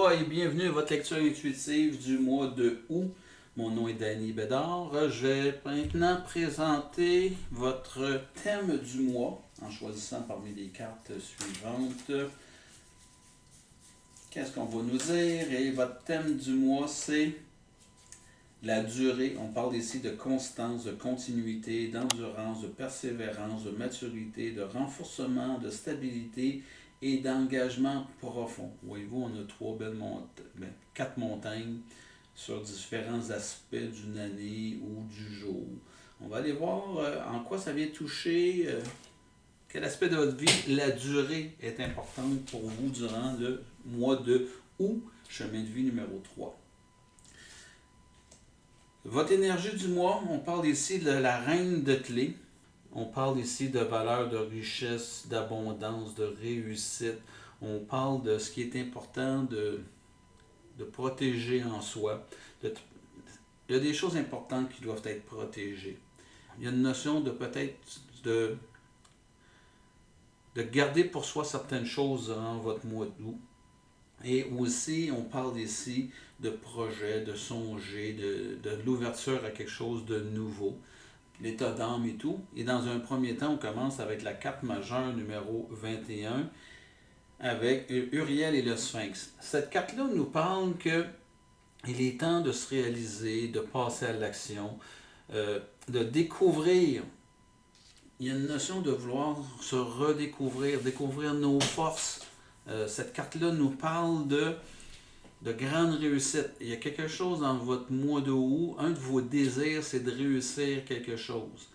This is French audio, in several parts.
Aloha et bienvenue à votre lecture intuitive du mois de août. Mon nom est Danny Bédard. Je vais maintenant présenter votre thème du mois en choisissant parmi les cartes suivantes. Qu'est-ce qu'on va nous dire? Et votre thème du mois, c'est la durée. On parle ici de constance, de continuité, d'endurance, de persévérance, de maturité, de renforcement, de stabilité et d'engagement profond. Voyez-vous, on a quatre montagnes sur différents aspects d'une année ou du jour. On va aller voir en quoi ça vient toucher, quel aspect de votre vie la durée est importante pour vous durant le mois de août, chemin de vie numéro 3. Votre énergie du mois, on parle ici de la reine de clés. On parle ici de valeur, de richesse, d'abondance, de réussite. On parle de ce qui est important de protéger en soi. Il y a des choses importantes qui doivent être protégées. Il y a une notion de peut-être de garder pour soi certaines choses en votre mois d'août. Et aussi, on parle ici de projet, de songer, de l'ouverture à quelque chose de nouveau, l'état d'âme et tout. Et dans un premier temps, on commence avec la carte majeure numéro 21, avec Uriel et le Sphinx. Cette carte-là nous parle que il est temps de se réaliser, de passer à l'action, de découvrir. Il y a une notion de vouloir se redécouvrir, découvrir nos forces. Cette carte-là nous parle de grande réussite. Il y a quelque chose dans votre mois de août, un de vos désirs, c'est de réussir quelque chose.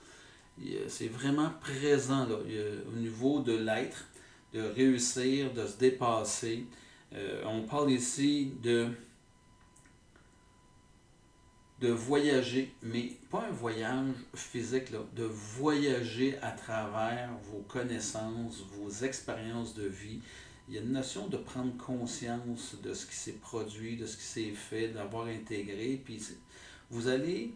C'est vraiment présent là, au niveau de l'être, de réussir, de se dépasser. On parle ici de voyager, mais pas un voyage physique, là, de voyager à travers vos connaissances, vos expériences de vie. Il y a une notion de prendre conscience de ce qui s'est produit, de ce qui s'est fait, d'avoir intégré, puis vous allez,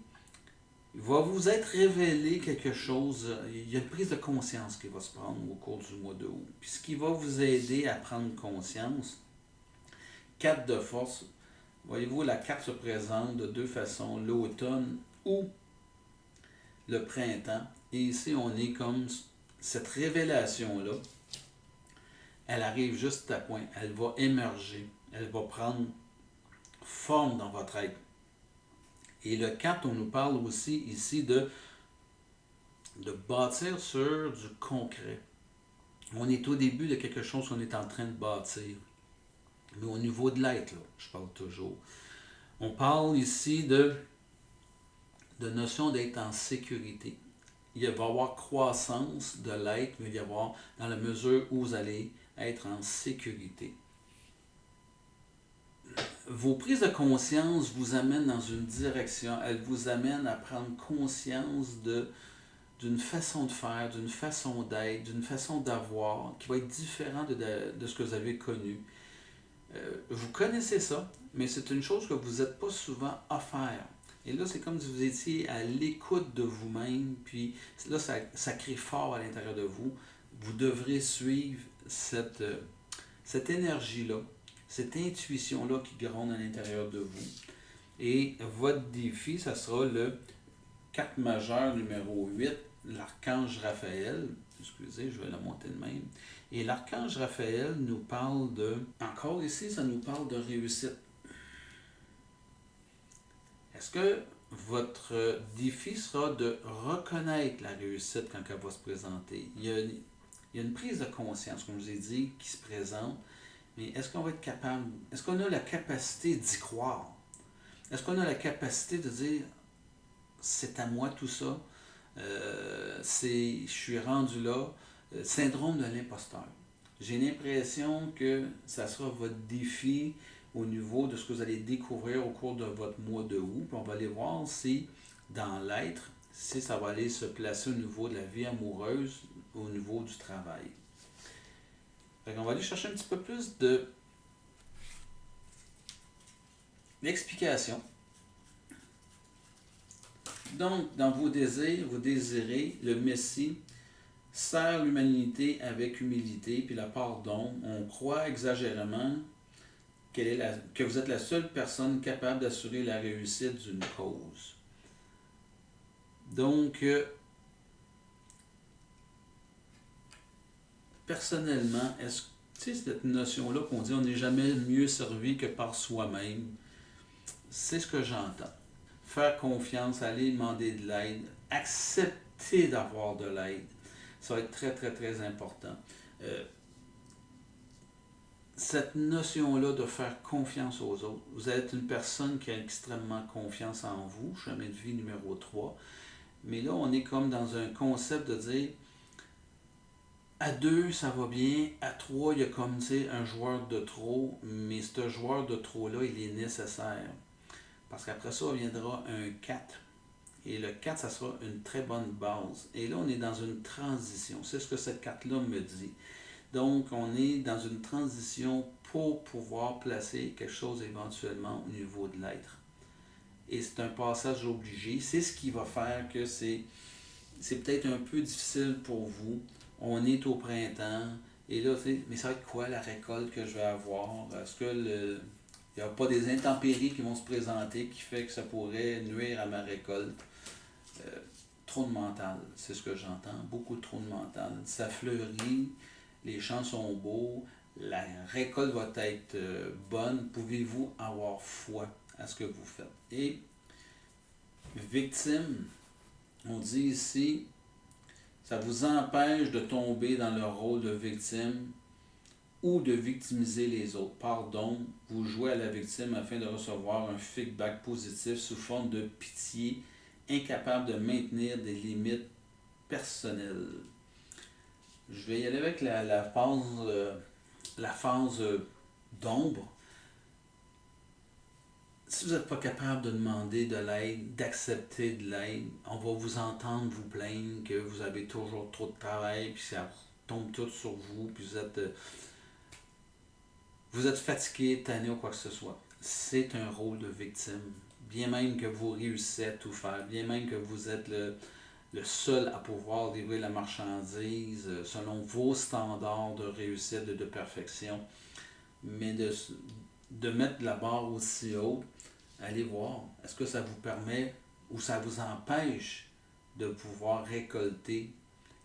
il va vous être révélé quelque chose, il y a une prise de conscience qui va se prendre au cours du mois de août. Puis ce qui va vous aider à prendre conscience, 4 de force, voyez-vous, la carte se présente de deux façons, l'automne ou le printemps. Et ici, on est comme cette révélation-là, elle arrive juste à point, elle va émerger, elle va prendre forme dans votre être. Et le 4, on nous parle aussi ici de bâtir sur du concret. On est au début de quelque chose qu'on est en train de bâtir. Mais au niveau de l'être, là, je parle toujours. On parle ici de notion d'être en sécurité. Il va y avoir croissance de l'être, mais il va y avoir dans la mesure où vous allez être en sécurité. Vos prises de conscience vous amènent dans une direction, elles vous amènent à prendre conscience d'une façon de faire, d'une façon d'être, d'une façon d'avoir, qui va être différente de ce que vous avez connu. Vous connaissez ça, mais c'est une chose que vous n'êtes pas souvent offert. Et là, c'est comme si vous étiez à l'écoute de vous-même, puis là, ça crie fort à l'intérieur de vous. Vous devrez suivre cette énergie-là, cette intuition-là qui gronde à l'intérieur de vous. Et votre défi, ça sera le carte majeure numéro 8, l'archange Raphaël. Excusez, je vais la monter de même. Et l'archange Raphaël nous parle encore ici, ça nous parle de réussite. Est-ce que votre défi sera de reconnaître la réussite quand elle va se présenter? Il y a une prise de conscience, comme je vous ai dit, qui se présente, mais est-ce qu'on va être capable, est-ce qu'on a la capacité d'y croire? Est-ce qu'on a la capacité de dire, c'est à moi tout ça, je suis rendu là, syndrome de l'imposteur. J'ai l'impression que ça sera votre défi au niveau de ce que vous allez découvrir au cours de votre mois de août. Puis on va aller voir si dans l'être, si ça va aller se placer au niveau de la vie amoureuse, au niveau du travail. On va aller chercher un petit peu plus d'explications. Donc, dans vos désirs, vous désirez le Messie sert l'humanité avec humilité puis la pardon. On croit exagérément que vous êtes la seule personne capable d'assurer la réussite d'une cause. Donc, personnellement, est-ce que tu sais, cette notion-là qu'on dit on n'est jamais mieux servi que par soi-même, c'est ce que j'entends. Faire confiance, aller demander de l'aide, accepter d'avoir de l'aide, ça va être très, très, très important. Euh, cette notion-là de faire confiance aux autres, vous êtes une personne qui a extrêmement confiance en vous, chemin de vie numéro 3, mais là, on est comme dans un concept de dire à 2, ça va bien. À 3, il y a comme un joueur de trop, mais ce joueur de trop-là, il est nécessaire. Parce qu'après ça, viendra un 4. Et le 4, ça sera une très bonne base. Et là, on est dans une transition. C'est ce que cette carte-là me dit. Donc, on est dans une transition pour pouvoir placer quelque chose éventuellement au niveau de l'être. Et c'est un passage obligé. C'est ce qui va faire que c'est peut-être un peu difficile pour vous. On est au printemps. Et là, tu sais, mais ça va être quoi la récolte que je vais avoir? Est-ce que il n'y a pas des intempéries qui vont se présenter qui fait que ça pourrait nuire à ma récolte? Trop de mental, c'est ce que j'entends. Beaucoup trop de mental. Ça fleurit, les champs sont beaux, la récolte va être bonne. Pouvez-vous avoir foi à ce que vous faites? Et victime, on dit ici, ça vous empêche de tomber dans le rôle de victime ou de victimiser les autres. Pardon, vous jouez à la victime afin de recevoir un feedback positif sous forme de pitié, incapable de maintenir des limites personnelles. Je vais y aller avec la phase d'ombre. Si vous n'êtes pas capable de demander de l'aide, d'accepter de l'aide, on va vous entendre vous plaindre que vous avez toujours trop de travail, puis ça tombe tout sur vous, puis vous êtes fatigué, tanné ou quoi que ce soit. C'est un rôle de victime. Bien même que vous réussissez à tout faire, bien même que vous êtes le seul à pouvoir livrer la marchandise selon vos standards de réussite et de perfection, mais de mettre la barre aussi haut, allez voir, est-ce que ça vous permet ou ça vous empêche de pouvoir récolter?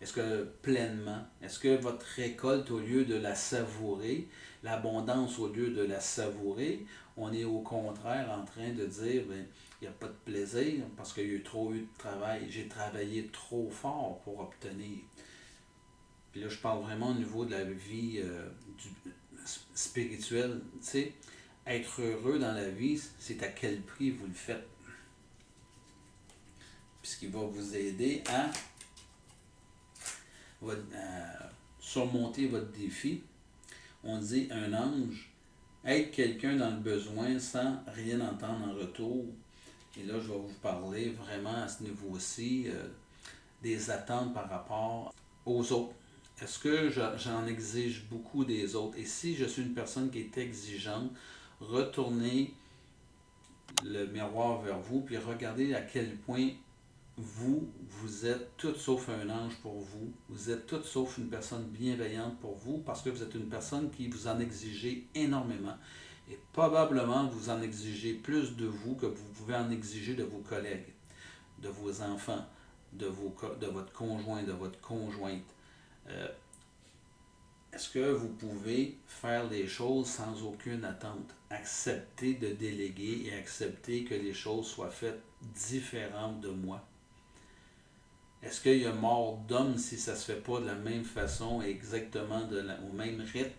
Est-ce que pleinement, est-ce que votre récolte, au lieu de la savourer, l'abondance au lieu de la savourer, on est au contraire en train de dire, ben, il n'y a pas de plaisir parce qu'il y a eu trop eu de travail, j'ai travaillé trop fort pour obtenir. Puis là, je parle vraiment au niveau de la vie spirituelle. Tu sais, être heureux dans la vie, c'est à quel prix vous le faites. Puis ce qui va vous aider à surmonter votre défi. On dit un ange, être quelqu'un dans le besoin sans rien entendre en retour. Et là, je vais vous parler vraiment à ce niveau-ci des attentes par rapport aux autres. Est-ce que j'en exige beaucoup des autres? Et si je suis une personne qui est exigeante, retournez le miroir vers vous, puis regardez à quel point vous êtes tout sauf un ange pour vous. Vous êtes tout sauf une personne bienveillante pour vous parce que vous êtes une personne qui vous en exigez énormément. Et probablement vous en exigez plus de vous que vous pouvez en exiger de vos collègues, de vos enfants, de votre conjoint, de votre conjointe. Est-ce que vous pouvez faire les choses sans aucune attente? Accepter de déléguer et accepter que les choses soient faites différentes de moi. Est-ce qu'il y a mort d'homme si ça ne se fait pas de la même façon, exactement au même rythme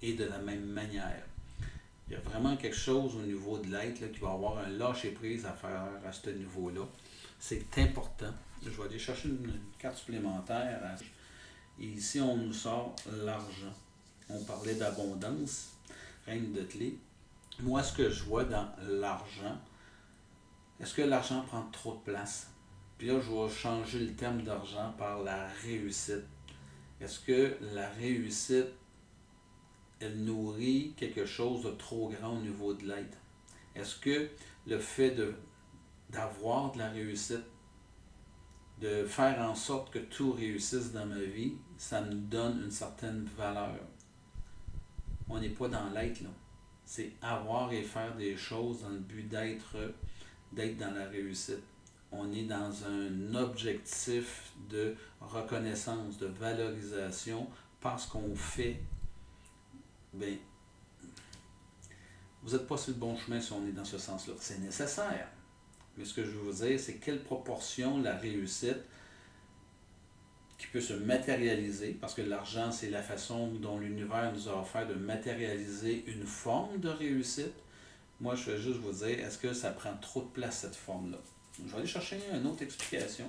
et de la même manière? Il y a vraiment quelque chose au niveau de l'être qui va avoir un lâcher-prise à faire à ce niveau-là. C'est important. Je vais aller chercher une carte supplémentaire. Et ici, on nous sort l'argent. On parlait d'abondance, reine de clé. Moi, ce que je vois dans l'argent, est-ce que l'argent prend trop de place? Puis là, je vais changer le terme d'argent par la réussite. Est-ce que la réussite, elle nourrit quelque chose de trop grand au niveau de l'être? Est-ce que le fait d'avoir de la réussite, de faire en sorte que tout réussisse dans ma vie, ça me donne une certaine valeur? On n'est pas dans l'être, là. C'est avoir et faire des choses dans le but d'être dans la réussite. On est dans un objectif de reconnaissance, de valorisation parce qu'on fait. Bien, vous n'êtes pas sur le bon chemin si on est dans ce sens-là. C'est nécessaire. Mais ce que je veux vous dire, c'est quelle proportion la réussite qui peut se matérialiser, parce que l'argent, c'est la façon dont l'univers nous a offert de matérialiser une forme de réussite. Moi, je vais juste vous dire, est-ce que ça prend trop de place, cette forme-là? Je vais aller chercher une autre explication.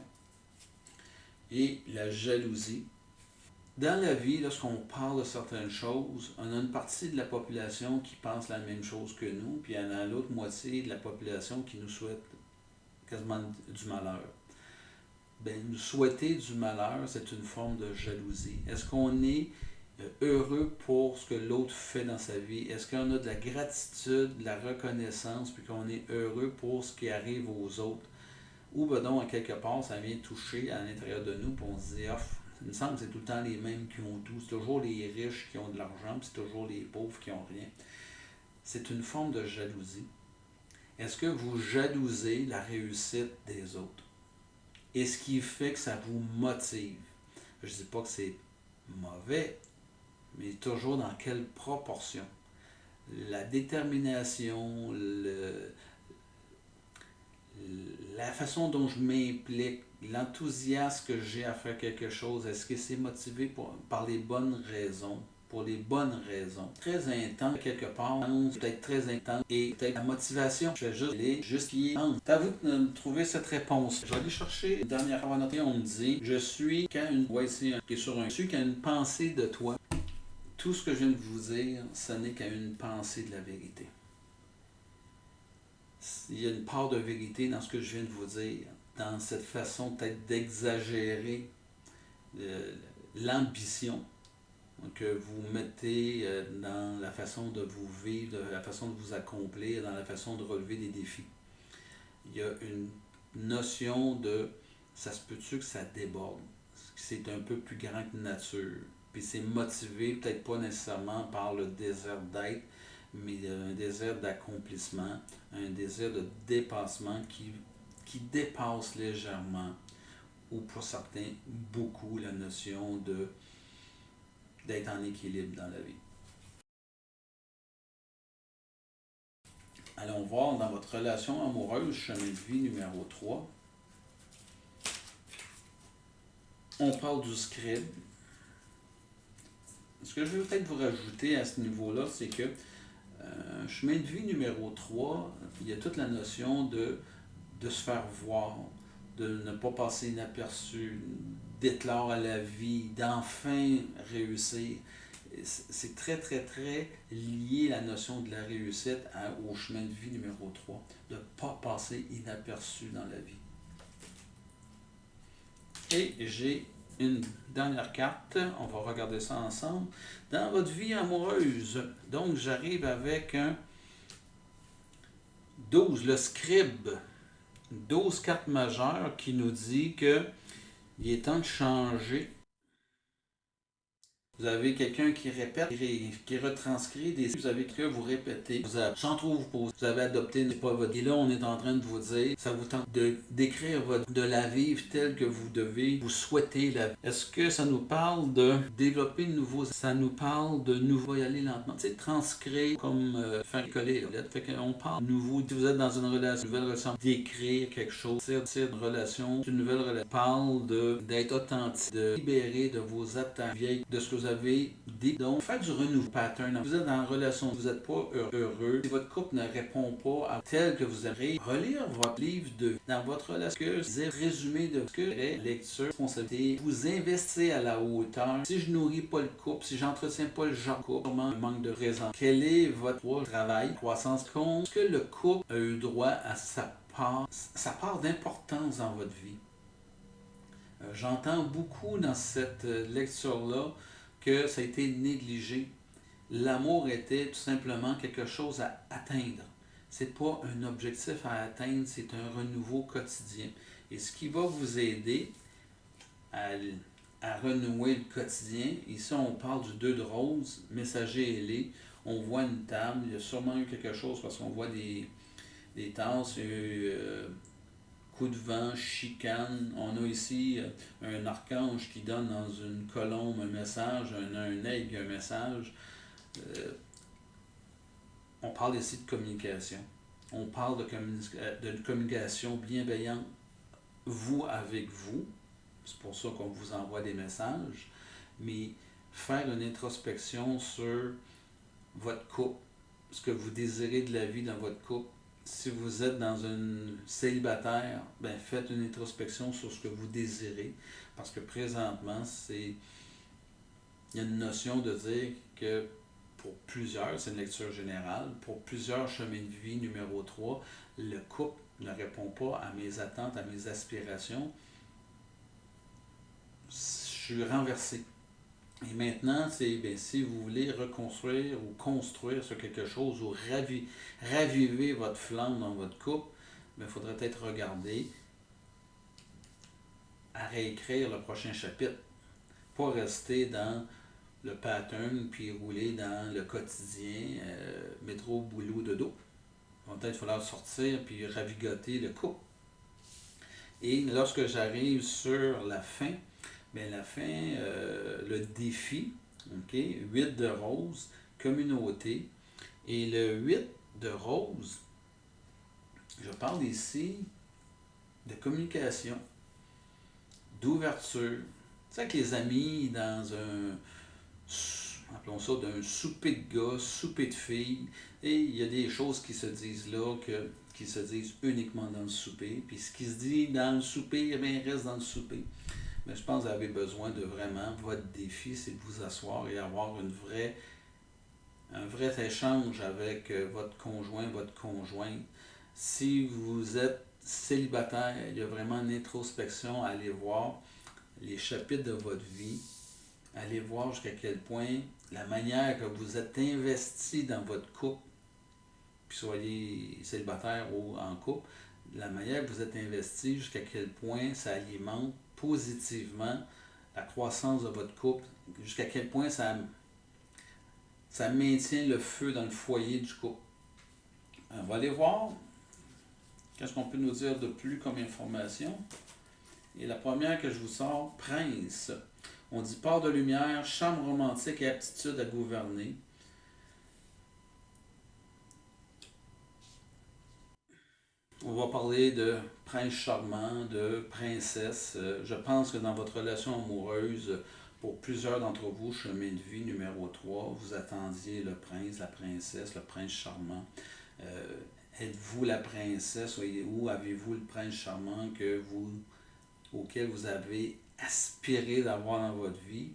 Et la jalousie. Dans la vie, lorsqu'on parle de certaines choses, on a une partie de la population qui pense la même chose que nous, puis il y en a l'autre moitié de la population qui nous souhaite quasiment du malheur. Bien, nous souhaiter du malheur, c'est une forme de jalousie. Est-ce qu'on est heureux pour ce que l'autre fait dans sa vie? Est-ce qu'on a de la gratitude, de la reconnaissance, puis qu'on est heureux pour ce qui arrive aux autres? Ou ben donc, à quelque part, ça vient toucher à l'intérieur de nous, puis on se dit, ah, il me semble que c'est tout le temps les mêmes qui ont tout. C'est toujours les riches qui ont de l'argent, puis c'est toujours les pauvres qui n'ont rien. C'est une forme de jalousie. Est-ce que vous jalousez la réussite des autres? Et ce qui fait que ça vous motive? Je ne dis pas que c'est mauvais, mais toujours dans quelle proportion? La détermination, la façon dont je m'implique, l'enthousiasme que j'ai à faire quelque chose, est-ce que c'est motivé par les bonnes raisons? Pour les bonnes raisons. Très intense, quelque part, peut-être très intense, et peut-être la motivation. Je vais juste aller jusqu'y entre. C'est à vous de trouver cette réponse. Je vais aller chercher une dernière fois notée, on me dit, je suis quand une voix ici, qui est sur un, je suis quand une pensée de toi. Tout ce que je viens de vous dire, ce n'est qu'à une pensée de la vérité. Il y a une part de vérité dans ce que je viens de vous dire, dans cette façon peut-être d'exagérer l'ambition que vous mettez dans la façon de vous vivre, la façon de vous accomplir, dans la façon de relever des défis. Il y a une notion de ça se peut-tu que ça déborde, c'est un peu plus grand que nature. Puis c'est motivé peut-être pas nécessairement par le désir d'être, mais un désir d'accomplissement, un désir de dépassement qui dépasse légèrement, ou pour certains, beaucoup, la notion d'être en équilibre dans la vie. Allons voir dans votre relation amoureuse, chemin de vie numéro 3. On parle du scribe. Ce que je veux peut-être vous rajouter à ce niveau-là, c'est que chemin de vie numéro 3, il y a toute la notion de se faire voir, de ne pas passer inaperçu, d'être l'art à la vie, d'enfin réussir. C'est très, très, très lié la notion de la réussite au chemin de vie numéro 3, de ne pas passer inaperçu dans la vie. Et j'ai une dernière carte, on va regarder ça ensemble. Dans votre vie amoureuse, donc j'arrive avec un 12, le scribe. 12 cartes majeures qui nous dit que il est temps de changer. Vous avez quelqu'un qui répète, qui retranscrit des... Vous avez que vous répétez. J'en trouve pas. Vous avez adopté pas votre... Et là, on est en train de vous dire, ça vous tente d'écrire de la vivre telle que vous devez, vous souhaitez la vie. Est-ce que ça nous parle de développer de nouveaux... Ça nous parle de nouveau y aller lentement. Tu sais, transcrire comme faire coller. Fait qu'on parle de nouveau. Si vous êtes dans une relation, une nouvelle relation, d'écrire quelque chose, c'est une relation, une nouvelle relation. Parle d'être authentique, de libérer de vos attaques vieilles, de ce que vous avez dit. Donc, faire du renouveau pattern. Vous êtes en relation, vous n'êtes pas heureux. Si votre couple ne répond pas à tel que vous aimeriez, relire votre livre de dans votre relation. Que c'est résumé de ce que est lecture, responsabilité, vous investissez à la hauteur. Si je nourris pas le couple, si j'entretiens pas le genre de couple, sûrement un manque de raison. Quel est votre travail, croissance, compte? Est-ce que le couple a eu droit à sa part d'importance dans votre vie? J'entends beaucoup dans cette lecture-là que ça a été négligé. L'amour était tout simplement quelque chose à atteindre. C'est pas un objectif à atteindre, c'est un renouveau quotidien. Et ce qui va vous aider à renouer le quotidien, ici on parle du 2 de rose, messager ailé, on voit une table, il y a sûrement eu quelque chose parce qu'on voit des tasses, il y a eu coup de vent, chicane. On a ici un archange qui donne dans une colombe un message, un aigle un message. Euh, on parle ici de communication. On parle de communication bienveillante, vous avec vous. C'est pour ça qu'on vous envoie des messages. Mais faire une introspection sur votre couple, ce que vous désirez de la vie dans votre couple. Si vous êtes dans un célibataire, ben faites une introspection sur ce que vous désirez. Parce que présentement, il y a une notion de dire que pour plusieurs, c'est une lecture générale, pour plusieurs chemins de vie, numéro 3, le couple ne répond pas à mes attentes, à mes aspirations. Je suis renversé. Et maintenant, si vous voulez reconstruire ou construire sur quelque chose ou raviver votre flamme dans votre couple, il faudrait peut-être regarder à réécrire le prochain chapitre. Pas rester dans le pattern puis rouler dans le quotidien, métro, boulot, dodo. Il va peut-être falloir sortir puis ravigoter le couple. Et lorsque j'arrive sur la fin, la fin, le défi, ok, 8 de rose, communauté. Et le 8 de rose, je parle ici de communication, d'ouverture. Tu sais, avec les amis, dans appelons ça, d'un souper de gars, souper de filles, et il y a des choses qui se disent là, qui se disent uniquement dans le souper. Puis ce qui se dit dans le souper, reste dans le souper. Mais je pense que vous avez besoin de vraiment, votre défi, c'est de vous asseoir et avoir un vrai échange avec votre conjoint, votre conjointe. Si vous êtes célibataire, il y a vraiment une introspection à aller voir les chapitres de votre vie, allez voir jusqu'à quel point la manière que vous êtes investi dans votre couple, puis soyez célibataire ou en couple, la manière que vous êtes investi, jusqu'à quel point ça alimente positivement la croissance de votre couple, jusqu'à quel point ça maintient le feu dans le foyer du couple. On va aller voir qu'est-ce qu'on peut nous dire de plus comme information. Et la première que je vous sors, prince. On dit part de lumière, charme romantique et aptitude à gouverner. On va parler de prince charmant, de princesse. Je pense que dans votre relation amoureuse, pour plusieurs d'entre vous, chemin de vie numéro 3, vous attendiez le prince, la princesse, le prince charmant. Êtes-vous la princesse ou avez-vous le prince charmant auquel vous avez aspiré d'avoir dans votre vie?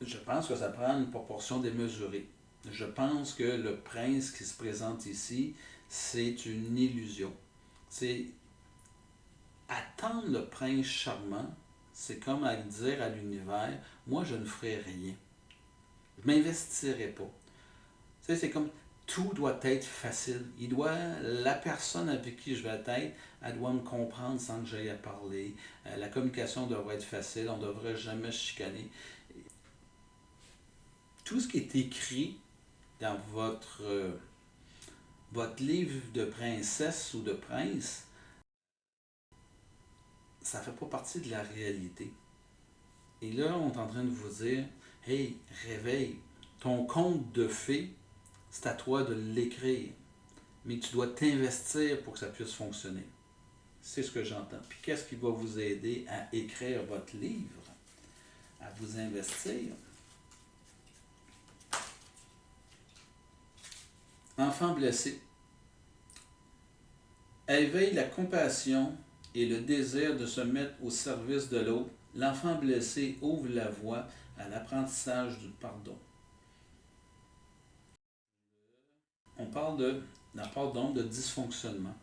Je pense que ça prend une proportion démesurée. Je pense que le prince qui se présente ici, c'est une illusion. C'est attendre le prince charmant, c'est comme à dire à l'univers, moi je ne ferai rien. Je ne m'investirai pas. C'est comme tout doit être facile. La personne avec qui je vais être, elle doit me comprendre sans que j'aille à parler. La communication devrait être facile, on ne devrait jamais se chicaner. Tout ce qui est écrit dans votre livre de princesse ou de prince, ça ne fait pas partie de la réalité. Et là, on est en train de vous dire, hey, réveille, ton conte de fées, c'est à toi de l'écrire. Mais tu dois t'investir pour que ça puisse fonctionner. C'est ce que j'entends. Puis qu'est-ce qui va vous aider à écrire votre livre, à vous investir? Enfant blessé. Éveille la compassion et le désir de se mettre au service de l'autre. L'enfant blessé ouvre la voie à l'apprentissage du pardon. On parle de dysfonctionnement.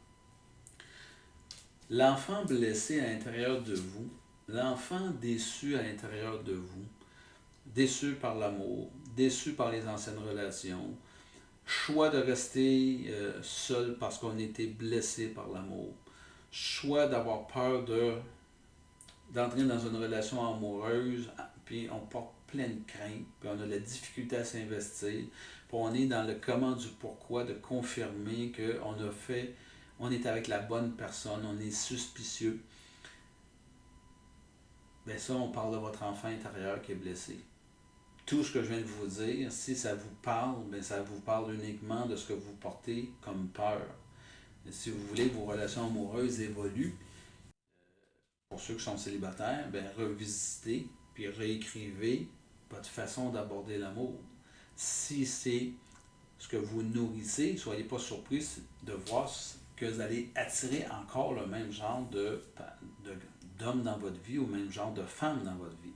L'enfant blessé à l'intérieur de vous, l'enfant déçu à l'intérieur de vous, déçu par l'amour, déçu par les anciennes relations, choix de rester seul parce qu'on a été blessé par l'amour, choix d'avoir peur d'entrer dans une relation amoureuse, puis on porte plein de craintes, puis on a de la difficulté à s'investir, puis on est dans le comment du pourquoi, de confirmer on est avec la bonne personne, on est suspicieux. Bien ça, on parle de votre enfant intérieur qui est blessé. Tout ce que je viens de vous dire, si ça vous parle, bien ça vous parle uniquement de ce que vous portez comme peur. Et si vous voulez que vos relations amoureuses évoluent, pour ceux qui sont célibataires, bien revisitez puis réécrivez votre façon d'aborder l'amour. Si c'est ce que vous nourrissez, ne soyez pas surpris de voir que vous allez attirer encore le même genre d'homme dans votre vie ou le même genre de femme dans votre vie.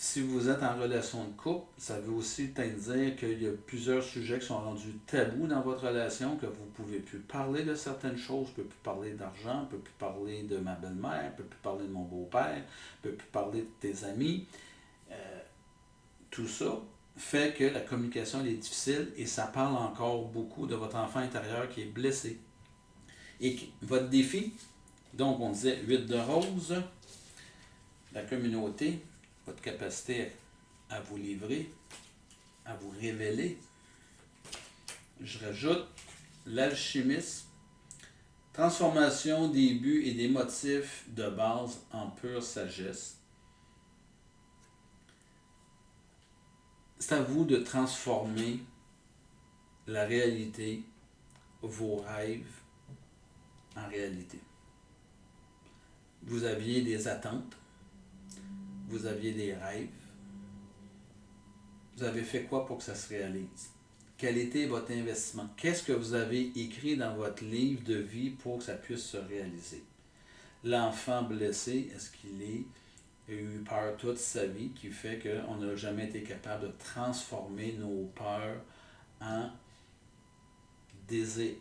Si vous êtes en relation de couple, ça veut aussi peut-être dire qu'il y a plusieurs sujets qui sont rendus tabous dans votre relation, que vous ne pouvez plus parler de certaines choses, je ne peux plus parler d'argent, je ne peux plus parler de ma belle-mère, je ne peux plus parler de mon beau-père, je ne peux plus parler de tes amis. Tout ça fait que la communication est difficile et ça parle encore beaucoup de votre enfant intérieur qui est blessé. Et votre défi, donc on disait 8 de rose, la communauté, votre capacité à vous livrer, à vous révéler. Je rajoute l'alchimisme, transformation des buts et des motifs de base en pure sagesse. C'est à vous de transformer la réalité, vos rêves, en réalité. Vous aviez des attentes, vous aviez des rêves. Vous avez fait quoi pour que ça se réalise? Quel était votre investissement? Qu'est-ce que vous avez écrit dans votre livre de vie pour que ça puisse se réaliser? L'enfant blessé, est-ce qu'il a eu peur toute sa vie qui fait qu'on n'a jamais été capable de transformer nos peurs en désir?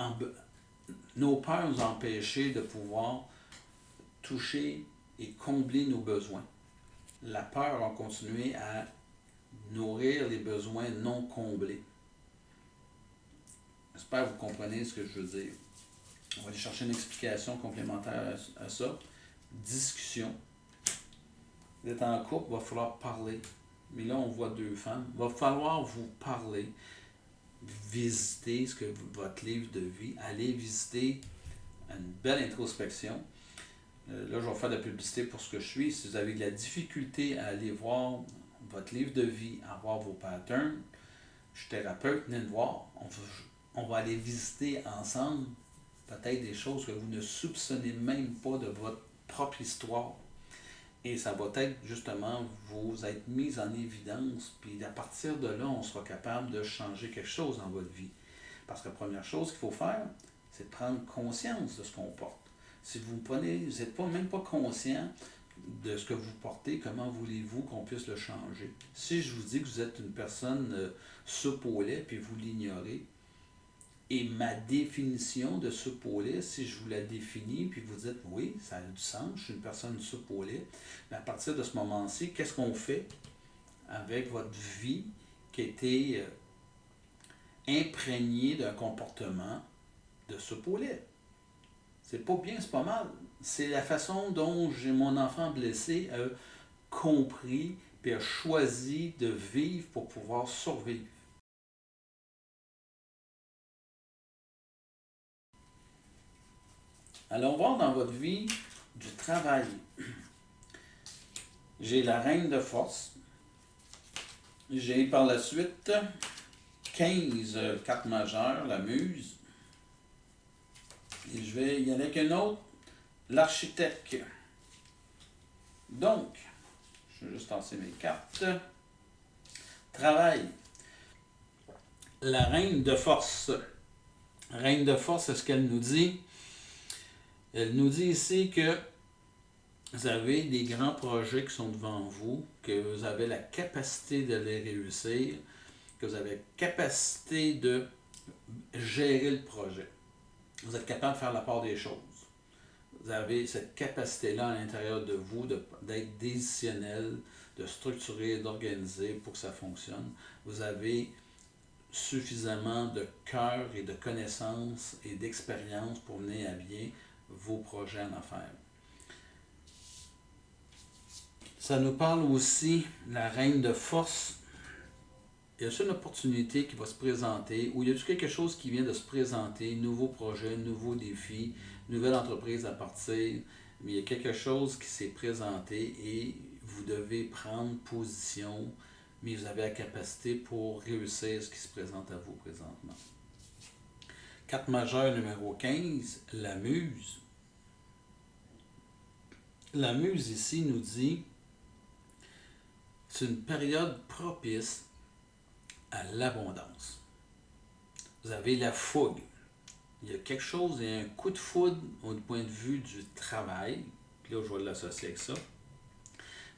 Nos peurs nous empêchaient de pouvoir toucher et combler nos besoins. La peur a continué à nourrir les besoins non comblés. J'espère que vous comprenez ce que je veux dire. On va aller chercher une explication complémentaire à ça. Discussion. Vous êtes en couple, il va falloir parler. Mais là, on voit deux femmes. Il va falloir vous parler. Visiter votre livre de vie. Allez visiter une belle introspection. Là, je vais faire de la publicité pour ce que je suis. Si vous avez de la difficulté à aller voir votre livre de vie, à voir vos patterns, je suis thérapeute, venez me voir. On va aller visiter ensemble peut-être des choses que vous ne soupçonnez même pas de votre propre histoire. Et ça va être justement vous être mis en évidence. Puis à partir de là, on sera capable de changer quelque chose dans votre vie. Parce que la première chose qu'il faut faire, c'est de prendre conscience de ce qu'on porte. Si vous n'êtes même pas conscient de ce que vous portez, comment voulez-vous qu'on puisse le changer? Si je vous dis que vous êtes une personne soupe au lait, puis vous l'ignorez, et ma définition de soupe au lait, si je vous la définis, puis vous dites oui, ça a du sens, je suis une personne soupe au lait, mais à partir de ce moment-ci, qu'est-ce qu'on fait avec votre vie qui a été imprégnée d'un comportement de soupe au lait? C'est pas bien, c'est pas mal. C'est la façon dont mon enfant blessé a compris et a choisi de vivre pour pouvoir survivre. Allons voir dans votre vie du travail. J'ai la reine de force. J'ai par la suite 15 cartes majeures, la muse. Et je vais y aller avec une autre, l'architecte. Donc, je vais juste tasser mes cartes. Travail. La reine de force. Reine de force, c'est ce qu'elle nous dit. Elle nous dit ici que vous avez des grands projets qui sont devant vous, que vous avez la capacité de les réussir, que vous avez la capacité de gérer le projet. Vous êtes capable de faire la part des choses. Vous avez cette capacité-là à l'intérieur de vous d'être décisionnel, de structurer, d'organiser pour que ça fonctionne. Vous avez suffisamment de cœur et de connaissances et d'expérience pour mener à bien vos projets en affaires. Ça nous parle aussi, la reine de force. Y a une opportunité qui va se présenter, ou y a quelque chose qui vient de se présenter, nouveau projet, nouveau défi, nouvelle entreprise à partir, mais il y a quelque chose qui s'est présenté et vous devez prendre position, mais vous avez la capacité pour réussir ce qui se présente à vous présentement. Carte majeure numéro 15, la muse. La muse ici nous dit, c'est une période propice à l'abondance. Vous avez la fougue. Il y a quelque chose, il y a un coup de foudre au point de vue du travail. Puis là, je vais l'associer avec ça.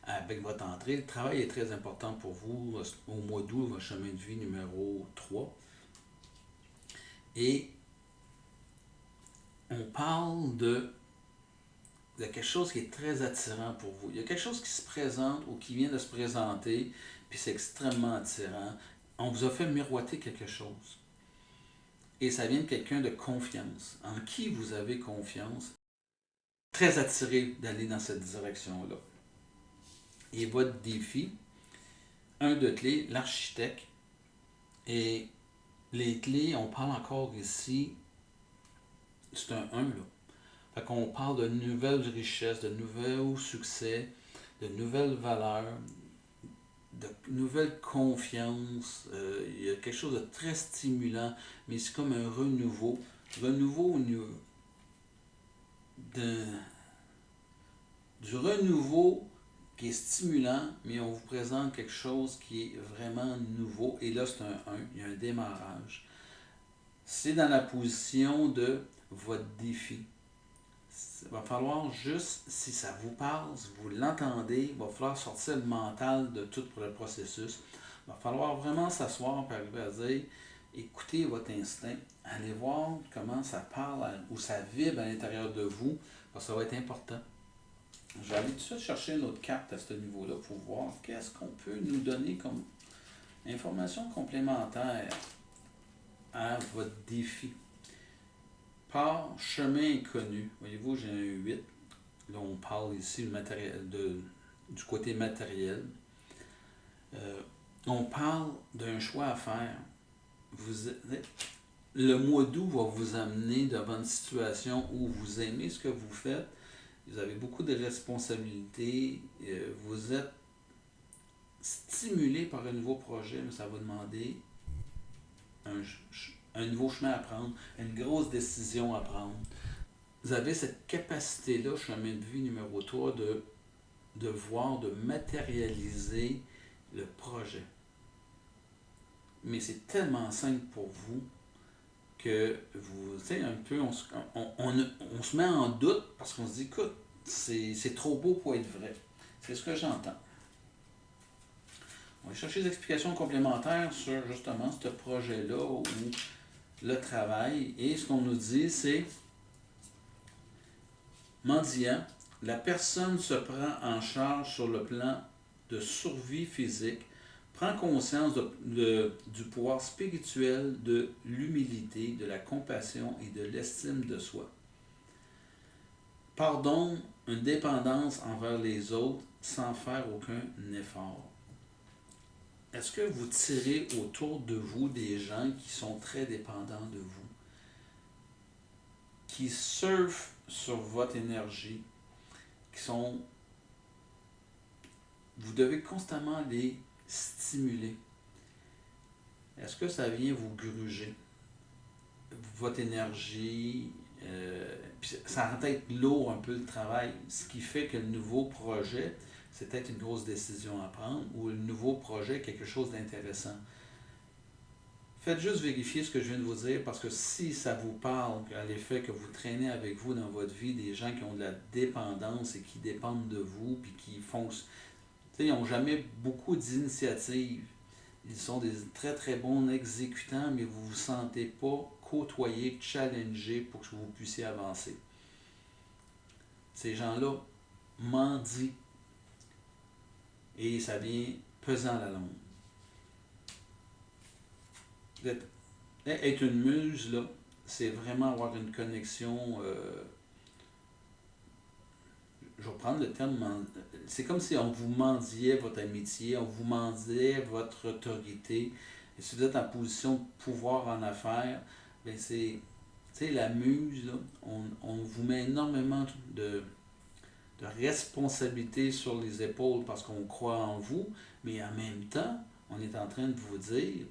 Avec votre entrée, le travail est très important pour vous au mois d'août, votre chemin de vie numéro 3. Et on parle de quelque chose qui est très attirant pour vous. Il y a quelque chose qui se présente ou qui vient de se présenter, puis c'est extrêmement attirant. On vous a fait miroiter quelque chose. Et ça vient de quelqu'un de confiance, en qui vous avez confiance, très attiré d'aller dans cette direction-là. Et votre défi, un de clés, l'architecte, et les clés, on parle encore ici, c'est un 1 là. Fait qu'on parle de nouvelles richesses, de nouveaux succès, de nouvelles valeurs, de nouvelles confiances. Il y a quelque chose de très stimulant, mais c'est comme un renouveau. Renouveau du renouveau qui est stimulant, mais on vous présente quelque chose qui est vraiment nouveau. Et là, c'est un 1, il y a un démarrage. C'est dans la position de votre défi. Il va falloir juste, si ça vous parle, si vous l'entendez, il va falloir sortir le mental de tout le processus. Il va falloir vraiment s'asseoir et arriver à dire, écoutez votre instinct, allez voir comment ça parle ou ça vibre à l'intérieur de vous, parce que ça va être important. Je vais aller tout de suite chercher une autre carte à ce niveau-là pour voir qu'est-ce qu'on peut nous donner comme information complémentaire à votre défi. Par chemin inconnu. Voyez-vous, j'ai un 8. Là, on parle ici du côté matériel. On parle d'un choix à faire. Le mois d'août va vous amener devant une situation où vous aimez ce que vous faites, vous avez beaucoup de responsabilités, vous êtes stimulé par un nouveau projet, mais ça va demander un nouveau chemin à prendre, une grosse décision à prendre. Vous avez cette capacité-là, chemin de vie numéro 3, de voir, de matérialiser le projet. Mais c'est tellement simple pour vous que vous, tu sais, un peu, on se met en doute parce qu'on se dit, écoute, c'est trop beau pour être vrai. C'est ce que j'entends. On va chercher des explications complémentaires sur justement ce projet-là ou le travail. Et ce qu'on nous dit, c'est mendiant, la personne se prend en charge sur le plan de survie physique, prend conscience du pouvoir spirituel, de l'humilité, de la compassion et de l'estime de soi. Pardon, une dépendance envers les autres sans faire aucun effort. Est-ce que vous tirez autour de vous des gens qui sont très dépendants de vous, qui surfent sur votre énergie, qui sont... Vous devez constamment les stimuler. Est-ce que ça vient vous gruger? Votre énergie, puis ça rend peut-être lourd un peu le travail, ce qui fait que le nouveau projet, c'est peut-être une grosse décision à prendre, ou le nouveau projet, quelque chose d'intéressant. Faites juste vérifier ce que je viens de vous dire, parce que si ça vous parle, à l'effet que vous traînez avec vous dans votre vie des gens qui ont de la dépendance et qui dépendent de vous, puis qui font... Ils n'ont jamais beaucoup d'initiatives. Ils sont des très très bons exécutants, mais vous ne vous sentez pas côtoyé, challengé pour que vous puissiez avancer. Ces gens-là mendient et ça vient pesant à la longue. Être une muse, là, c'est vraiment avoir une connexion. je vais prendre le terme, c'est comme si on vous mendiait votre amitié, on vous mendiait votre autorité. Et si vous êtes en position de pouvoir en affaires, ben c'est, tu sais, la muse, là, on vous met énormément de responsabilité sur les épaules parce qu'on croit en vous, mais en même temps, on est en train de vous dire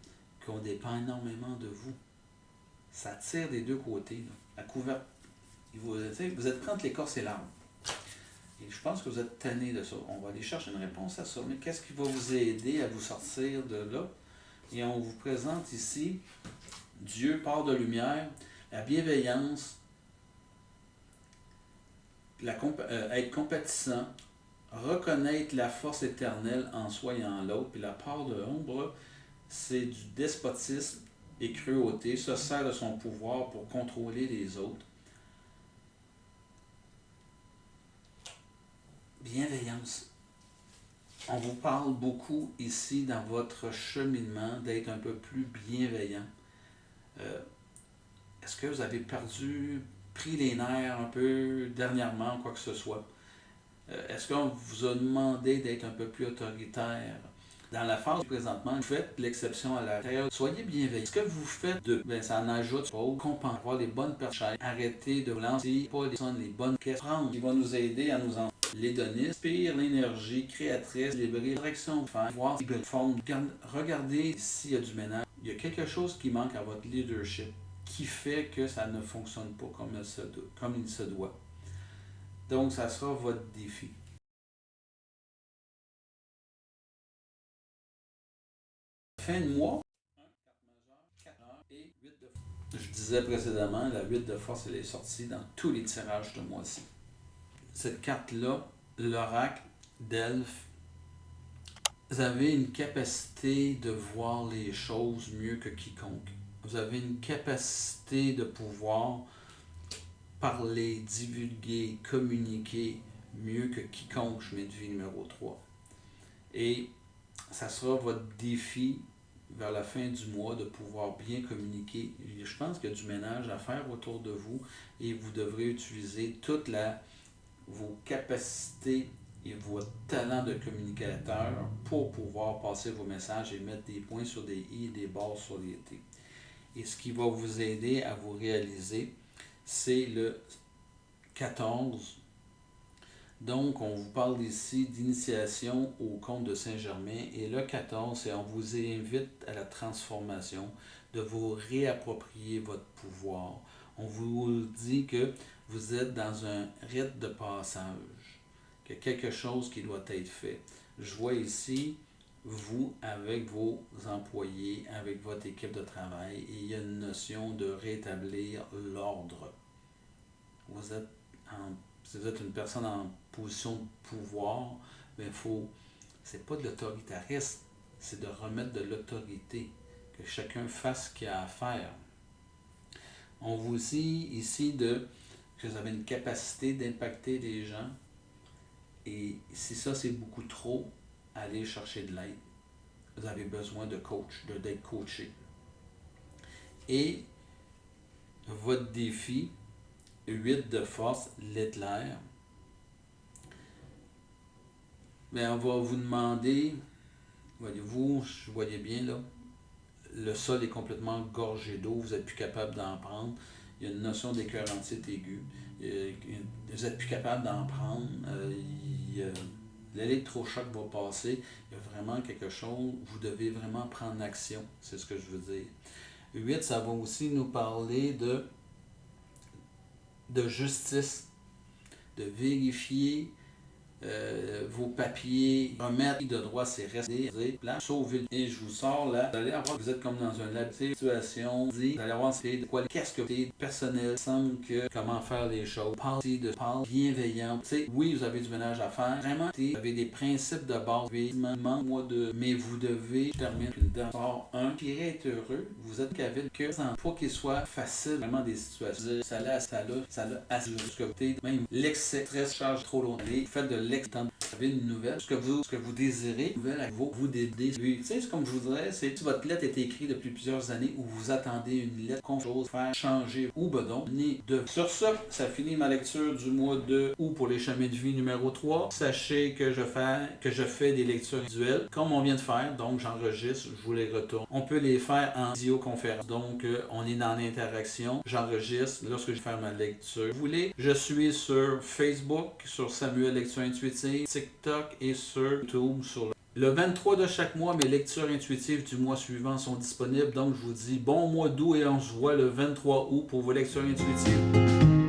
qu'on dépend énormément de vous. Ça tire des deux côtés. Là. La couverture, vous êtes prêts entre l'écorce et l'arbre. Et je pense que vous êtes tanné de ça. On va aller chercher une réponse à ça. Mais qu'est-ce qui va vous aider à vous sortir de là? Et on vous présente ici Dieu, part de lumière, la bienveillance, être compatissant, reconnaître la force éternelle en soi et en l'autre. Puis la part de l'ombre, c'est du despotisme et cruauté, se sert de son pouvoir pour contrôler les autres. Bienveillance. On vous parle beaucoup ici dans votre cheminement d'être un peu plus bienveillant. Est-ce que vous avez pris les nerfs un peu dernièrement, quoi que ce soit? Est-ce qu'on vous a demandé d'être un peu plus autoritaire? Dans la phase présentement, vous faites l'exception à la règle. Soyez bienveillants. Ce que vous faites ça en ajoute pas. Comprendre, avoir les bonnes personnes. Arrêtez de vous lancer pas les bonnes questions qui vont nous aider à nous en l'hédonisme, inspire l'énergie créatrice, libérer la direction, faire, voir les formes. Regardez s'il y a du ménage. Il y a quelque chose qui manque à votre leadership qui fait que ça ne fonctionne pas comme il se doit. Donc, ça sera votre défi. Fin de mois, 4 heures et 8 de force. Je disais précédemment, la 8 de force, elle est sortie dans tous les tirages de mois-ci. Cette carte-là, l'oracle d'Elphes, vous avez une capacité de voir les choses mieux que quiconque. Vous avez une capacité de pouvoir parler, divulguer, communiquer mieux que quiconque chemin de vie numéro 3. Et ça sera votre défi vers la fin du mois de pouvoir bien communiquer. Je pense qu'il y a du ménage à faire autour de vous et vous devrez utiliser vos capacités et votre talent de communicateur pour pouvoir passer vos messages et mettre des points sur des i et des barres sur les t. Et ce qui va vous aider à vous réaliser, c'est le 14. Donc, on vous parle ici d'initiation au conte de Saint-Germain. Et le 14, c'est on vous invite à la transformation, de vous réapproprier votre pouvoir. On vous dit que vous êtes dans un rite de passage, qu'il y a quelque chose qui doit être fait. Je vois ici, vous, avec vos employés, avec votre équipe de travail, et il y a une notion de rétablir l'ordre. Si vous êtes une personne en position de pouvoir, mais c'est pas de l'autoritarisme, c'est de remettre de l'autorité, que chacun fasse ce qu'il a à faire. On vous dit ici que vous avez une capacité d'impacter les gens, et si ça c'est beaucoup trop, allez chercher de l'aide. Vous avez besoin de coach, d'être coaché. Et votre défi, 8 de force, l'Éclair. Bien, on va vous demander, voyez-vous, je voyais bien là, le sol est complètement gorgé d'eau, vous n'êtes plus capable d'en prendre. Il y a une notion d'écœurantite aiguë. Vous n'êtes plus capable d'en prendre. L'électrochoc va passer. Il y a vraiment quelque chose, vous devez vraiment prendre action, c'est ce que je veux dire. 8, ça va aussi nous parler de justice, de vérifier vos papiers, remettre de droit, c'est rester, sauver. Et je vous sors là, vous allez avoir, vous êtes comme dans une situation, vous allez avoir de quoi, qu'est-ce que vous personnel, semble que comment faire les choses, parler bienveillant. Oui, vous avez du ménage à faire, vraiment, vous avez des principes de base, mais vous devez, je termine une dent, sort un, qui est heureux, vous êtes capable que sans pas qu'il soit facile, vraiment des situations, ça l'a assez jusqu'à côté, même l'excès, stress, charge trop longtemps, faites de l'extend vous avez une nouvelle, ce que vous désirez, une nouvelle, vous décidez. Tu sais, comme je vous dirais, c'est que votre lettre est écrite depuis plusieurs années ou vous attendez une lettre, qu'on chose, faire changer ou bedon, né de. Sur ça finit ma lecture du mois de août pour les chemins de vie numéro 3. Sachez que je fais des lectures individuelles, comme on vient de faire, donc j'enregistre, je vous les retourne. On peut les faire en visioconférence, donc on est dans l'interaction, j'enregistre lorsque je fais ma lecture. Vous voulez, je suis sur Facebook, sur Samuel Lecture Intuitive, TikTok et sur YouTube sur le 23 de chaque mois, mes lectures intuitives du mois suivant sont disponibles. Donc, je vous dis bon mois d'août et on se voit le 23 août pour vos lectures intuitives.